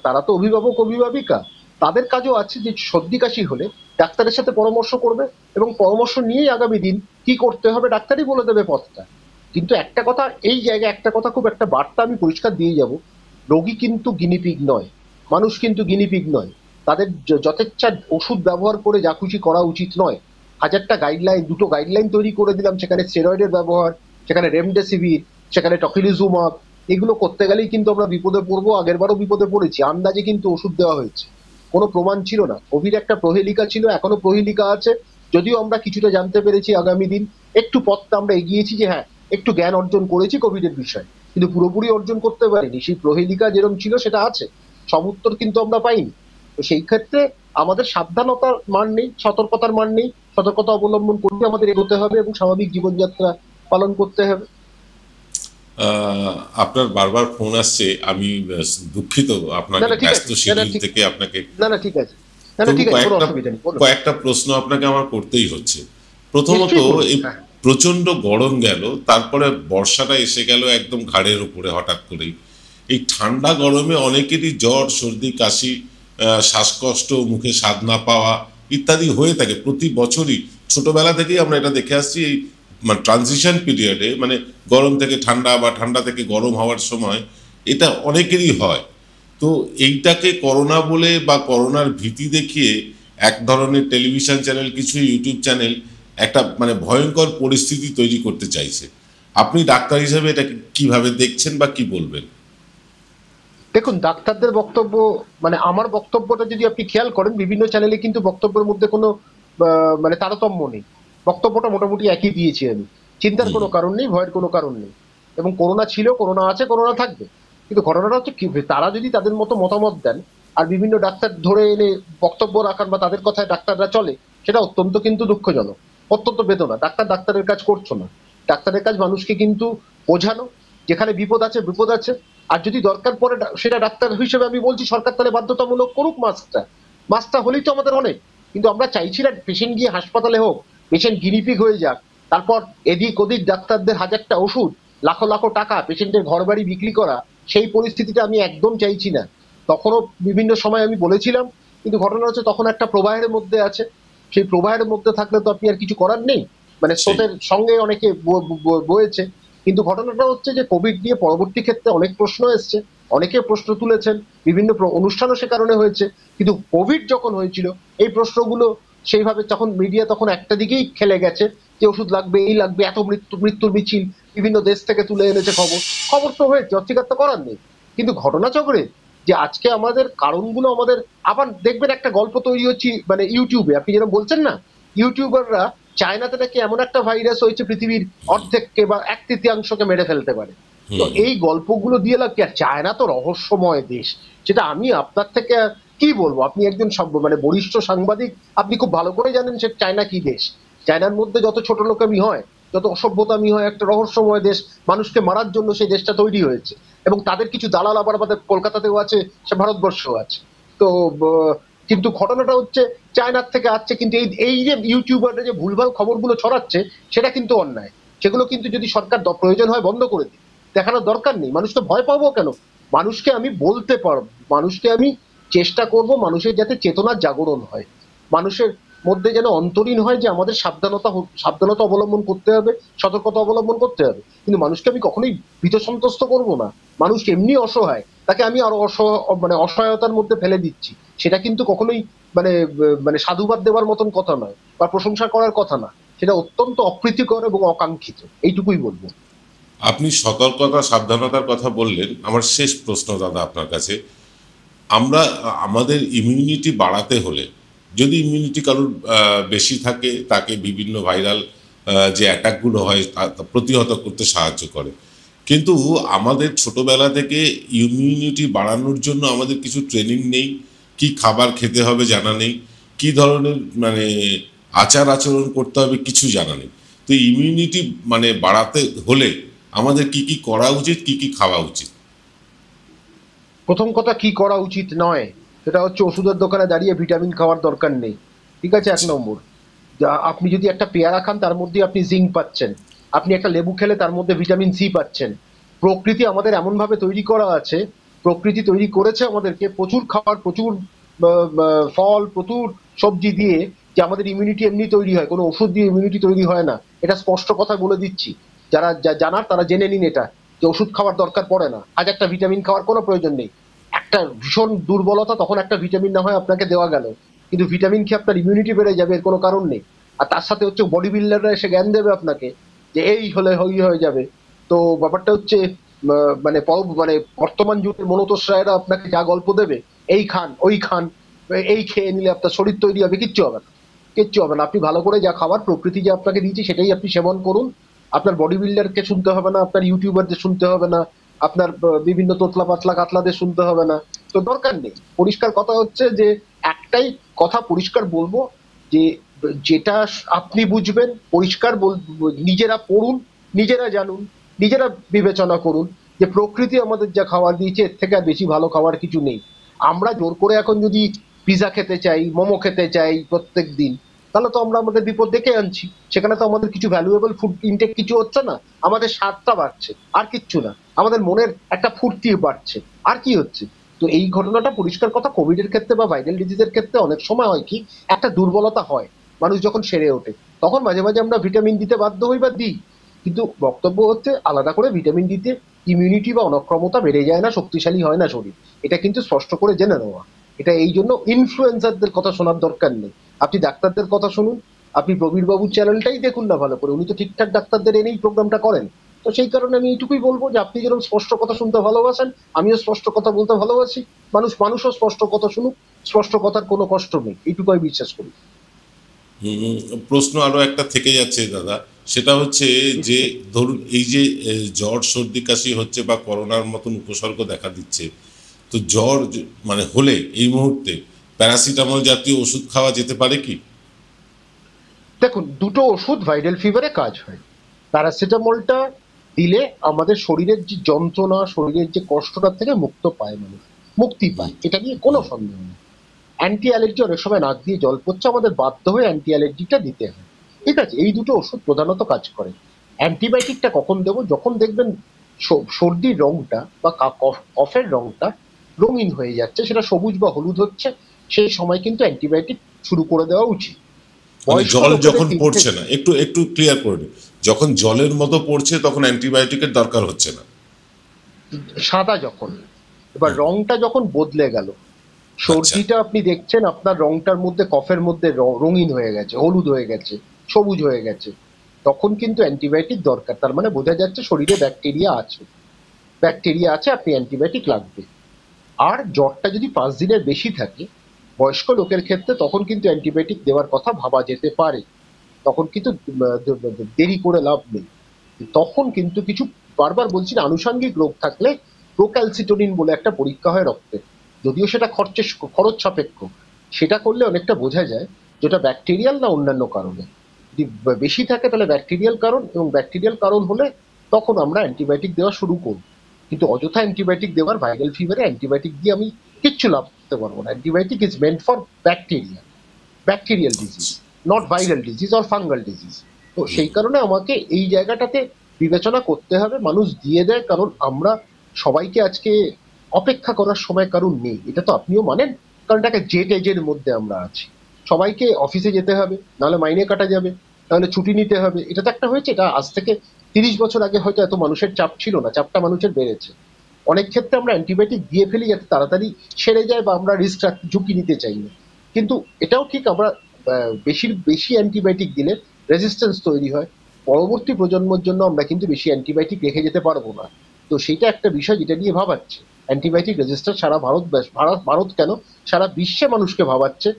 তারা তো অভিভাবক অভিভাবিকা, তাদের কাজও আছে যে সর্দি কাশি হলে ডাক্তারের সাথে পরামর্শ করবে, এবং পরামর্শ নিয়েই আগামী দিন কি করতে হবে ডাক্তারই বলে দেবে পথটা। কিন্তু একটা কথা, এই জায়গায় একটা কথা, খুব একটা বার্তা আমি পরিষ্কার দিয়ে যাব, রোগী কিন্তু গিনিপিগ নয়, মানুষ কিন্তু গিনিপিগ নয়। তাদের যথেচ্ছা ওষুধ ব্যবহার করে যা খুশি করা উচিত নয়। হাজারটা গাইডলাইন, দুটো গাইডলাইন তৈরি করে দিলাম, সেখানে স্টেরয়েডের ব্যবহার, সেখানে রেমডেসিভির, সেখানে টকিলিজুমাব, এগুলো করতে গেলেই কিন্তু আমরা বিপদে পড়বো। আগেরবারও বিপদে পড়েছি, আন্দাজে কিন্তু ওষুধ দেওয়া হয়েছে, কোনো প্রমাণ ছিল না। কোভিড একটা প্রহেলিকা ছিল, এখনো প্রহেলিকা আছে, যদিও আমরা কিছুটা জানতে পেরেছি আগামী দিন, একটু পথটা আমরা এগিয়েছি, যে হ্যাঁ একটু জ্ঞান অর্জন করেছি কোভিডের বিষয়ে, কিন্তু পুরোপুরি অর্জন করতে পারিনি। সেই প্রহেলিকা যেরকম ছিল সেটা আছে, সব উত্তর কিন্তু আমরা পাইনি। তো সেই ক্ষেত্রে আমাদের সাবধানতার মান নেই, সতর্কতার মান নেই, সতর্কতা অবলম্বন করতে আমাদের এগোতে হবে এবং স্বাভাবিক জীবনযাত্রা পালন করতে হবে। আপনার বারবার ফোন আসছে, আমি দুঃখিত আপনাকে ব্যস্ত শিডিউল থেকে আপনাকে। না না ঠিক আছে, না না ঠিক আছে, কোনো অসুবিধা নেই। কয়েকটা প্রশ্ন আপনাকে আমার করতেই হচ্ছে। প্রথমত, এই প্রচন্ড গরম গেল, তারপরে বর্ষাটা এসে গেল একদম ঘাড়ের উপরে হঠাৎ করেই। এই ঠান্ডা গরমে অনেকেরই জ্বর, সর্দি, কাশি, শ্বাসকষ্ট, মুখে স্বাদ না পাওয়া ইত্যাদি হয়ে থাকে প্রতি বছরই। ছোটবেলা থেকেই আমরা এটা দেখে আসছি। এই মানে ট্রানজিশন পিরিয়ডে, মানে গরম থেকে ঠান্ডা বা ঠান্ডা থেকে গরম হওয়ার সময় এটা অনেকেরই হয়। তো এইটাকে করোনা বলে বা করোনার ভীতি দেখিয়ে এক ধরনের টেলিভিশন চ্যানেল, কিছু ইউটিউব চ্যানেল একটা মানে ভয়ঙ্কর পরিস্থিতি তৈরি করতে চাইছে। আপনি ডাক্তার হিসেবে এটাকে কিভাবে দেখছেন বা কি বলবেন? দেখুন, ডাক্তারদের বক্তব্য মানে আমার বক্তব্যটা যদি আপনি খেয়াল করেন, বিভিন্ন চ্যানেলে কিন্তু বক্তব্যের মধ্যে কোনো মানে তারতম্য নেই, বক্তব্যটা মোটামুটি একই দিয়েছি আমি। চিন্তার কোনো কারণ নেই, ভয়ের কোনো কারণ নেই। এবং করোনা ছিল, করোনা আছে, করোনা থাকবে। কিন্তু ঘটনাটা হচ্ছে কি, তারা যদি তাদের মতো মতামত দেন আর বিভিন্ন ডাক্তার ধরে এনে বক্তব্য রাখান বা তাদের কথায় ডাক্তাররা চলে, সেটা অত্যন্ত কিন্তু দুঃখজনক। অত্যন্ত বেদনা। ডাক্তারের কাজ করছো না। ডাক্তারের কাজ মানুষকে কিন্তু বোঝানো, যেখানে বিপদ আছে বিপদ আছে। আর যদি দরকার পড়ে সেটা ডাক্তার হিসেবে আমি বলছি সরকার তাহলে বাধ্যতামূলক করুক মাস্কটা হলেই তো আমাদের অনেক। কিন্তু আমরা চাইছি না পেশেন্ট গিয়ে হাসপাতালে হোক, পেশেন্ট গিনিপিগ হয়ে যাক, তারপর এদিক ওদিক ডাক্তারদের হাজারটা ওষুধ, লাখো লাখো টাকা পেশেন্টের ঘর বাড়ি বিক্রি করা। সেই পরিস্থিতিটা আমি একদম চাইছি না। তখনও বিভিন্ন সময় আমি বলেছিলাম, কিন্তু ঘটনা হচ্ছে তখন একটা প্রবাহের মধ্যে আছে। সেই প্রবাহের মধ্যে থাকলে তো আপনি আর কিছু করার নেই, মানে স্রোতের সঙ্গে অনেকে বয়েছে। কিন্তু ঘটনাটা হচ্ছে যে কোভিড নিয়ে পরবর্তী ক্ষেত্রে অনেক প্রশ্ন এসছে, অনেকে প্রশ্ন তুলেছেন, বিভিন্ন অনুষ্ঠানও সে কারণে হয়েছে। কিন্তু কোভিড যখন হয়েছিল এই প্রশ্নগুলো সেইভাবে তখন মিডিয়া তখন একটা দিকেই খেলে গেছে যে ওষুধ লাগবে, এই লাগবে, এত মৃত্যুর মিছিল বিভিন্ন দেশ থেকে তুলে এনেছে খবর তো হয়েছে, অস্বীকার তো করার নেই। কিন্তু ঘটনাচক্রে যে আজকে আমাদের কারণগুলো আমাদের আবার দেখবেন একটা গল্প তৈরি হচ্ছে, মানে ইউটিউবে আপনি যেরকম বলছেন না, ইউটিউবাররা চায়নাতে নাকি এমন একটা ভাইরাস হয়েছে পৃথিবীর অর্ধেককে বা 1/3 মেরে ফেলতে পারে। তো এই গল্পগুলো দিয়ে লাভ কি? আর চায়না তো রহস্যময় দেশ, যেটা আমি আপনার থেকে কি বলবো, আপনি একজন মানে বরিষ্ঠ সাংবাদিক, আপনি খুব ভালো করে জানেন সে চায়না কি দেশ। চায়নার মধ্যে যত ছোট লোকামি হয়, যত অসভ্যতামি হয়, একটা রহস্যময় দেশ, মানুষকে মারার জন্য সেই দেশটা তৈরি হয়েছে। এবং তাদের কিছু দালাল আবার আমাদের কলকাতাতেও আছে, সে ভারতবর্ষও আছে। তো কিন্তু ঘটনাটা হচ্ছে চায়নার থেকে আসছে, কিন্তু এই যে ইউটিউবাররা যে ভুলভাল খবরগুলো ছড়াচ্ছে সেটা কিন্তু অন্যায়। সেগুলো কিন্তু যদি সরকার প্রয়োজন হয় বন্ধ করে দিই, দেখানোর দরকার নেই। মানুষকে ভয় পাবো কেন? মানুষকে আমি বলতে পারবো, মানুষকে আমি চেষ্টা করব মানুষের যাতে চেতনার জাগরণ হয়, মানুষের মধ্যে যেন অন্তরীণ হয় যে আমাদের সাবধানতা অবলম্বন করতে হবে, সতর্কতা অবলম্বন করতে হবে। কিন্তু মানুষকে আমি কখনোই ভীত সন্ত্রস্ত করবো না। মানুষ এমনি অসহায়, তাকে আমি আরো মানে অসহায়তার মধ্যে ফেলে দিচ্ছি, সেটা কিন্তু কখনোই মানে মানে সাধুবাদ দেওয়ার মতন কথা নয় বা প্রশংসা করার কথা না। সেটা অত্যন্ত অপ্রীতিকর এবং অকাঙ্ক্ষিত, এইটুকুই বলবো। আপনি সতর্কতা সাবধানতার কথা বললেন। আমার শেষ প্রশ্ন দাদা আপনার কাছে, আমরা আমাদের ইমিউনিটি বাড়াতে হলে, যদি ইমিউনিটি কারোর বেশি থাকে তাকে বিভিন্ন ভাইরাল যে অ্যাটাকগুলো হয় তা প্রতিহত করতে সাহায্য করে। কিন্তু আমাদের ছোটবেলা থেকে ইমিউনিটি বাড়ানোর জন্য আমাদের কিছু ট্রেনিং নেই, কি খাবার খেতে হবে জানা নেই, কি ধরনের মানে আচার আচরণ করতে হবে কিছু জানা নেই। তো ইমিউনিটি মানে বাড়াতে হলে আমাদের কি কি করা উচিত, কি কি খাওয়া উচিত? প্রথম কথা, কি করা উচিত নয় সেটা হচ্ছে ওষুধের দোকানে দাঁড়িয়ে ভিটামিন খাওয়ার দরকার নেই, ঠিক আছে? 1 নম্বর, আপনি যদি একটা পেয়ারা খান তার মধ্যে আপনি জিঙ্ক পাচ্ছেন, আপনি একটা লেবু খেলে তার মধ্যে ভিটামিন সি পাচ্ছেন। প্রকৃতি আমাদের এমন ভাবে তৈরি করা আছে, প্রকৃতি তৈরি করেছে আমাদেরকে প্রচুর খাবার, প্রচুর ফল, প্রচুর সবজি দিয়ে, যে আমাদের ইমিউনিটি এমনি তৈরি হয়, কোনো ওষুধ দিয়ে ইমিউনিটি তৈরি হয় না। এটা স্পষ্ট কথা বলে দিচ্ছি, যারা জানার তারা জেনে নিন এটা, যে ওষুধ খাওয়ার দরকার পড়ে না, হাজারটা ভিটামিন খাওয়ার কোনো প্রয়োজন নেই। একটা ভীষণ দুর্বলতা, তখন একটা ভিটামিন না হয় আপনাকে দেওয়া গেল, কিন্তু ভিটামিন খেয়ে আপনার ইমিউনিটি বেড়ে যাবে এর কোনো কারণ নেই। আর তার সাথে হচ্ছে বডি বিল্ডাররা এসে জ্ঞান দেবে আপনাকে যে এই হলে হয়ে যাবে। তো ব্যাপারটা হচ্ছে মানে মানে বর্তমান যুগের মনতোষরায়রা আপনাকে যা গল্প দেবে, এই খান ওই খান, এই খেয়ে নিলে আপনার শরীর তৈরি হবে, কিচ্ছু হবে না, কিচ্ছু হবে না। আপনি ভালো করে যা খাবার প্রকৃতি যে আপনাকে দিয়েছে সেটাই আপনি সেবন করুন। আপনার বডি বিল্ডারকে শুনতে হবে না, আপনার ইউটিউবারদের শুনতে হবে না, আপনার বিভিন্ন তোতলা পাতলা কাতলাদের শুনতে হবে না। তো দরকার নেই। পরিষ্কার কথা হচ্ছে যে একটাই কথা পরিষ্কার বলবো, যে যেটা আপনি বুঝবেন পরিষ্কার নিজেরা পড়ুন, নিজেরা জানুন, নিজেরা বিবেচনা করুন যে প্রকৃতি আমাদের যা খাবার দিয়েছে এর থেকে আর বেশি ভালো খাবার কিছু নেই। আমরা জোর করে এখন যদি পিজা খেতে চাই, মোমো খেতে চাই প্রত্যেক দিন, তাহলে তো আমরা আমাদের বিপদ ডেকে আনছি। সেখানে তো আমাদের কিছু ভ্যালুয়েবল ফুড ইনটেক কিছু হচ্ছে না, আমাদের স্বাদটা বাড়ছে আর কিচ্ছু না, আমাদের মনের একটা ফুর্তি বাড়ছে, আর কি হচ্ছে? তো এই ঘটনাটা পরিষ্কার কথা, কোভিড এর ক্ষেত্রে বা ভাইরাল ডিজিজের ক্ষেত্রে অনেক সময় হয় কি, একটা দুর্বলতা হয়, মানুষ যখন সেরে ওঠে তখন মাঝে মাঝে আমরা ভিটামিন দিতে বাধ্য হই বা দিই। কিন্তু বক্তব্য হচ্ছে আলাদা করে ভিটামিন দিতে ইমিউনিটি বা অনক্ষমতা বেড়ে যায় না, শক্তিশালী হয় না শরীর, এটা কিন্তু স্পষ্ট করে জেনে নেওয়া। এটা এই জন্য ইনফ্লুয়েন্সারদের কথা শোনার দরকার নেই, আপনি ডাক্তারদের কথা শুনুন। আপনি প্রবীর বাবুর চ্যানেলটাই দেখুন না ভালো করে, উনি তো ঠিকঠাক ডাক্তারদের এনেই প্রোগ্রামটা করেন। তো সেই কারণে আমি এইটুকুই বলবো যে আপনি যেরকম স্পষ্ট কথা শুনতে ভালোবাসেন, আমিও স্পষ্ট কথা বলতে ভালোবাসি। মানুষও স্পষ্ট কথা শুনুক, স্পষ্ট কথার কোনো কষ্ট নেই, এইটুকু আমি বিশ্বাস করি। প্রশ্ন আরো একটা থেকে যাচ্ছে দাদা, সেটা হচ্ছে যে ধরুন এই যে জ্বর সর্দি কাশি হচ্ছে বা করোনার মতন উপসর্গ দেখা দিচ্ছে, তো জ্বর মানে হলে এই মুহূর্তে প্যারাসিটামল জাতীয় ওষুধ খাওয়া যেতে পারে কি? দেখুন, দুটো ওষুধ ভাইরাল ফিভারে কাজ হয়। প্যারাসিটামলটা দিলে আমাদের শরীরের যে যন্ত্রণা, শরীরের যে কষ্টটা থেকে মুক্তি পায়, এটা নিয়ে কোনো সন্দেহ নেই। অ্যান্টি অ্যালার্জি অনেক সময় নাক দিয়ে জল পড়ছে, আমাদের বাধ্য হয়ে অ্যান্টি অ্যালার্জিটা দিতে হয়, ঠিক আছে? এই দুটো ওষুধ প্রধানত কাজ করে। অ্যান্টিবায়োটিকটা কখন দেবো? যখন দেখবেন সর্দির রংটা বা কফের রংটা রঙিন হয়ে যাচ্ছে, সেটা সবুজ বা হলুদ হচ্ছে, সেই সময় কিন্তু অ্যান্টিবায়োটিক শুরু করে দেওয়া উচিত। মানে জল যখন পড়ছে না, একটু একটু ক্লিয়ার করে দিন, যখন জলের মতো পড়ছে তখন অ্যান্টিবায়োটিকের দরকার হচ্ছে না। সাদা যখন, এবার রংটা যখন বদলে গেল, সর্দিটা আপনি দেখছেন আপনার রংটার মধ্যে, কফের মধ্যে রঙিন হয়ে গেছে, হলুদ হয়ে গেছে, সবুজ হয়ে গেছে, তখন কিন্তু অ্যান্টিবায়োটিক দরকার। তার মানে বোঝা যাচ্ছে শরীরে ব্যাকটেরিয়া আছে, আপনি অ্যান্টিবায়োটিক লাগবে। আর জ্বরটা যদি 5 দিনের বেশি থাকে বয়স্ক লোকের ক্ষেত্রে, তখন কিন্তু অ্যান্টিবায়োটিক দেওয়ার কথা ভাবা যেতে পারে। তখন কিন্তু দেরি করে লাভ নেই। তখন কিন্তু কিছু, বারবার বলছি না, আনুষঙ্গিক রোগ থাকলে প্রোক্যালসিটোনিন বলে একটা পরীক্ষা হয় রক্তে, যদিও সেটা খরচ সাপেক্ষ, সেটা করলে অনেকটা বোঝা যায় যেটা ব্যাকটেরিয়াল না অন্যান্য কারণে। যদি বেশি থাকে তাহলে ব্যাকটেরিয়াল কারণ, এবং ব্যাকটেরিয়াল কারণ হলে তখন আমরা অ্যান্টিবায়োটিক দেওয়া শুরু করব। কিন্তু অযথা অ্যান্টিবায়োটিক দেওয়ার, ভাইরাল ফিভারে অ্যান্টিবায়োটিক দিয়ে আমি কিচ্ছু লাভ করতে পারবো না। Antibiotic is meant for bacterial disease, not viral disease or fungal disease. তো সেই কারণে আমাকে এই জায়গাটাতে বিবেচনা করতে হবে। মানুষ দিয়ে দেয় কারণ আমরা সবাইকে আজকে অপেক্ষা করার সময় কারণ নেই, এটা তো আপনিও মানেন। কারণ এটাকে জেট এজের মধ্যে আমরা আছি, সবাইকে অফিসে যেতে হবে, নাহলে মাইনে কাটা যাবে, তাহলে ছুটি নিতে হবে। এটা তো একটা হয়েছে, এটা আজ থেকে 30 বছর আগে হয়তো এত মানুষের চাপ ছিল না, চাপটা মানুষের বেড়েছে। অনেক ক্ষেত্রে আমরা অ্যান্টিবায়োটিক দিয়ে ফেলি যাতে তাড়াতাড়ি সেরে যায়, বা আমরা ঝুঁকি নিতে চাই না। কিন্তু এটাও ঠিক, আমরা বেশি অ্যান্টিবায়োটিক দিলে রেজিস্ট্যান্স তৈরি হয়, পরবর্তী প্রজন্মের জন্য আমরা কিন্তু বেশি অ্যান্টিবায়োটিক রেখে যেতে পারবো না। তো সেটা একটা বিষয় যেটা নিয়ে ভাবাচ্ছে। অ্যান্টিবায়োটিক রেজিস্ট্যান্স সারা ভারত কেন, সারা বিশ্বে মানুষকে ভাবাচ্ছে।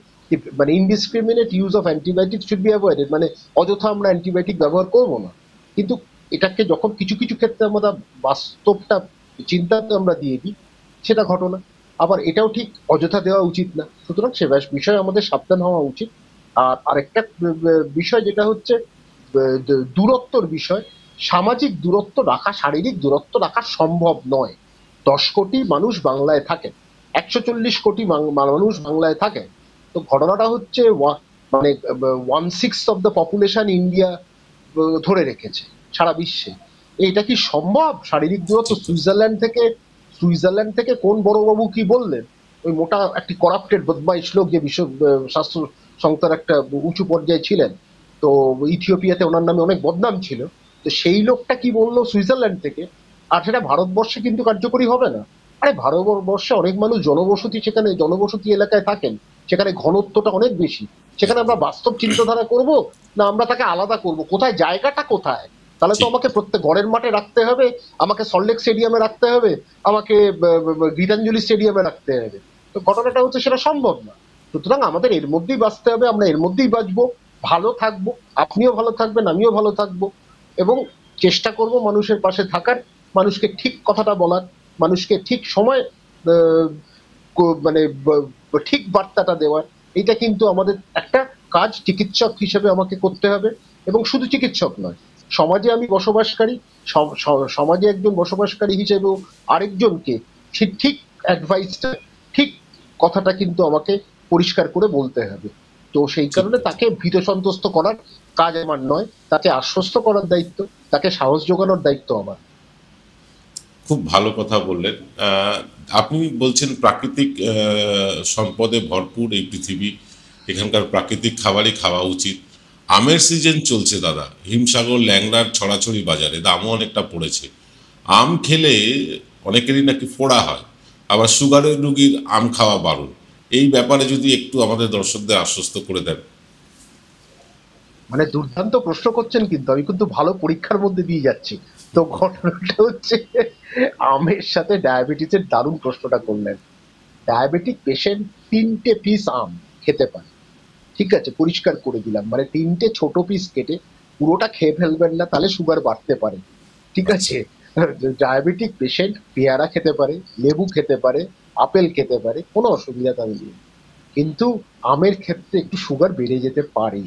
মানে indiscriminate use of antibiotic should be avoided, মানে অযথা আমরা অ্যান্টিবায়োটিক ব্যবহার করবো না। কিন্তু এটাকে যখন কিছু কিছু ক্ষেত্রে আমরা বাস্তবটা চিন্তাতে আমরা দিয়ে দিই, সেটা ঘটনা। আবার এটাও ঠিক, অযথা দেওয়া উচিত না। সুতরাং সে বিষয়ে আমাদের সাবধান হওয়া উচিত। আর আরেকটা বিষয় যেটা হচ্ছে দূরত্বর বিষয়, সামাজিক দূরত্ব রাখা, শারীরিক দূরত্ব রাখা সম্ভব নয়। 10 কোটি মানুষ বাংলায় থাকে, 140 কোটি মানুষ বাংলায় থাকে। তো ঘটনাটা হচ্ছে মানে 1/6 অফ দ্য পপুলেশন ইন্ডিয়া ধরে রেখেছে সারা বিশ্বে। এটা কি সম্ভব? শারীরিক দূরত্ব সুইজারল্যান্ড থেকে কোন বড়বাবু কি বললেন, ওই মোটা একটি করাপ্টেড বদমাইশ লোক, যে বিশ্ব স্বাস্থ্য সংস্থার একটা উঁচু পর্যায়ে ছিলেন, তো ইথিওপিয়াতে ওনার নামে অনেক বদনাম ছিল। তো সেই লোকটা কি বললো সুইজারল্যান্ড থেকে, আর সেটা ভারতবর্ষে কিন্তু কার্যকরী হবে না। আরে ভারতবর্ষে অনেক মানুষ জনবসতি এলাকায় থাকেন, সেখানে ঘনত্বটা অনেক বেশি। সেখানে আমরা বাস্তব চিন্তাধারা করব না আমরা তাকে আলাদা করব? কোথায় জায়গাটা কোথায়? তাহলে তো আমাকে প্রত্যেক ঘরের মাঠে রাখতে হবে, আমাকে সল্টলেক স্টেডিয়ামে রাখতে হবে, আমাকে গীতাঞ্জলি স্টেডিয়ামে রাখতে হবে। তো ঘটনাটা হচ্ছে সেটা সম্ভব না। সুতরাং আমাদের এর মধ্যেই বাঁচতে হবে, আমরা এর মধ্যেই বাঁচবো, ভালো থাকবো, আপনিও ভালো থাকবেন, আমিও ভালো থাকবো, এবং চেষ্টা করব মানুষের পাশে থাকার, মানুষকে ঠিক কথাটা বলার, মানুষকে ঠিক সময় মানে ঠিক বার্তাটা দেওয়ার। এটা কিন্তু আমাদের একটা কাজ, চিকিৎসক হিসেবে আমাকে করতে হবে। এবং শুধু চিকিৎসক নয়, সমাজে আমি বসবাসকারী, সমাজে একজন বসবাসকারী হিসেবেও আরেকজনকে ঠিক অ্যাডভাইসটা, ঠিক কথাটা কিন্তু আমাকে পরিষ্কার করে বলতে হবে। তো সেই কারণে তাকে ভীত সন্ত্রস্ত করার কাজ আমার নয়, তাকে আশ্বস্ত করার দায়িত্ব, তাকে সাহস যোগানোর দায়িত্ব আমার। খুব ভালো কথা বললেন। আপনি বলছেন প্রাকৃতিক সম্পদে ভরপুর এই পৃথিবী, এখানকার প্রাকৃতিক খাবারই খাওয়া উচিত। আমের সিজন চলছে দাদা, হিমসাগর ল্যাংড়ার ছড়াছড়ি বাজারে, দামও অনেকটা পড়েছে। আম খেলে অনেকেরই নাকি ফোড়া হয়, আবার সুগারের রুগীর আম খাওয়া বারণ। এই ব্যাপারে যদি একটু আমাদের দর্শকদের আশ্বস্ত করে দেন। মানে দুর্দান্ত প্রশ্ন করছেন, কিন্তু আমি কিন্তু ভালো পরীক্ষার মধ্যে দিয়ে যাচ্ছি। তো ঘটনাটা হচ্ছে, আমের সাথে ডায়াবেটিসের দারুণ প্রশ্নটা করলেন। ডায়াবেটিক পেশেন্ট 3টে পিস আম খেতে পারে, ঠিক আছে, পরিষ্কার করে দিলাম। মানে 3টে ছোট পিস কেটে পুরোটা খেয়ে ফেলবেন না, তাহলে সুগার বাড়তে পারে, ঠিক আছে। ডায়াবেটিক পেশেন্ট পেয়ারা খেতে পারে, লেবু খেতে পারে, আপেল খেতে পারে, কোনো অসুবিধা তাদের নেই। কিন্তু আমের ক্ষেত্রে একটু সুগার বেড়ে যেতে পারে,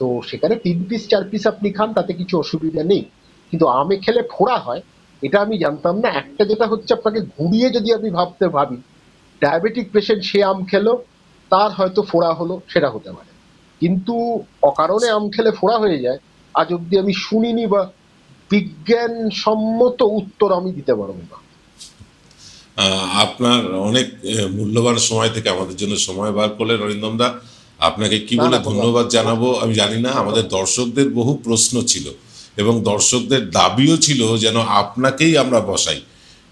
তো সেখানে 3 পিস 4 পিস আপনি খান, তাতে কিছু অসুবিধা নেই। কিন্তু আমে খেলে ফোড়া হয়, এটা আমি জানতাম না। একটা যেটা হচ্ছে, আপনাকে ঘুরিয়ে যদি আমি ভাবি, ডায়াবেটিক পেশেন্ট সে আম খেলো, তার হয়তো ফোড়া হলো, সেটা হতে পারে। কিন্তু অকারণে আম খেলে ফোড়া হয়ে যায়, আজ অব্দি আমি শুনিনি, বা বিজ্ঞানসম্মত উত্তর আমি দিতে পারবো না। আপনার অনেক মূল্যবান সময় থেকে আমাদের জন্য সময় বার করলেন অরিন্দম দা, আপনাকে কি না, বলে না, ধন্যবাদ জানাবো আমি জানি না। আমাদের দর্শকদের বহু প্রশ্ন ছিল এবং দর্শকদের দাবিও ছিল যেন আপনাকেই আমরা বসাই,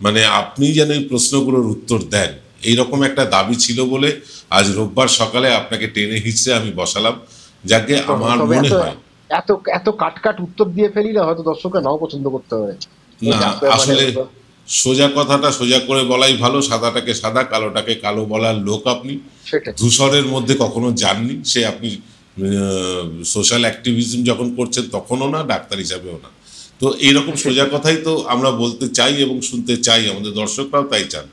মানে আপনি যেন এই প্রশ্নগুলোর উত্তর দেন, এইরকম একটা দাবি ছিল বলে আজ রোববার সকালে আপনাকে টেনে হিচড়ে আমি বসালাম। যাকে আমার তবে মনে এত হয় এত এত কাট উত্তর দিয়ে ফেলি না, হয়তো দর্শকরা নাও পছন্দ করতে পারে। না, আসলে সোজা কথাটা সোজা করে বলাই ভালো। সাদাটাকে সাদা, কালোটাকে কালো বলার লোক আপনি। সেটাই। ধূসরের মধ্যে কখনো যাননি, সে আপনি সোশ্যাল অ্যাক্টিভিজম যখন করছেন তখনও না, ডাক্তার হিসাবেও না। তো এইরকম সোজা কথাই তো আমরা বলতে চাই এবং শুনতে চাই, আমাদের দর্শকরাও তাই চান।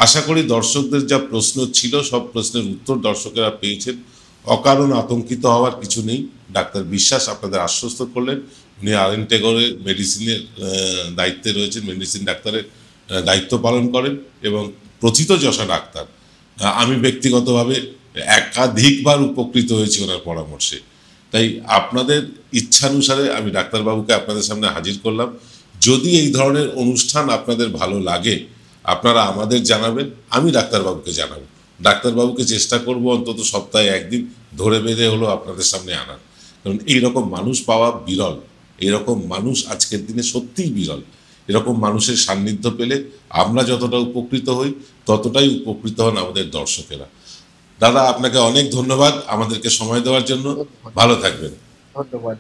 আশা করি দর্শকদের যা প্রশ্ন ছিল সব প্রশ্নের উত্তর দর্শকেরা পেয়েছেন। অকারণ আতঙ্কিত হওয়ার কিছু নেই। ডাক্তার বিশ্বাস আপনাদের আশ্বস্ত করলেন, উনি আরএন টেগরের মেডিসিনের দায়িত্বে রয়েছেন, মেডিসিন ডাক্তারের দায়িত্ব পালন করেন এবং প্রথিতযশা ডাক্তার। আমি ব্যক্তিগতভাবে একাধিকবার উপকৃত হয়েছি ওনার পরামর্শে। তাই আপনাদের ইচ্ছানুসারে আমি ডাক্তারবাবুকে আপনাদের সামনে হাজির করলাম। যদি এই ধরনের অনুষ্ঠান আপনাদের ভালো লাগে আপনারা আমাদের জানাবেন, আমি ডাক্তারবাবুকে জানাবো। ডাক্তারবাবুকে চেষ্টা করব অন্তত সপ্তাহে একদিন ধরে বেঁধে হলো আপনাদের সামনে আনার, কারণ এইরকম মানুষ পাওয়া বিরল। এরকম মানুষ আজকের দিনে সত্যিই বিরল। এরকম মানুষের সান্নিধ্য পেলে আমরা যতটা উপকৃত হই ততটাই উপকৃত হন আমাদের দর্শকেরা। দাদা, আপনাকে অনেক ধন্যবাদ আমাদেরকে সময় দেওয়ার জন্য। ভালো থাকবেন। ধন্যবাদ।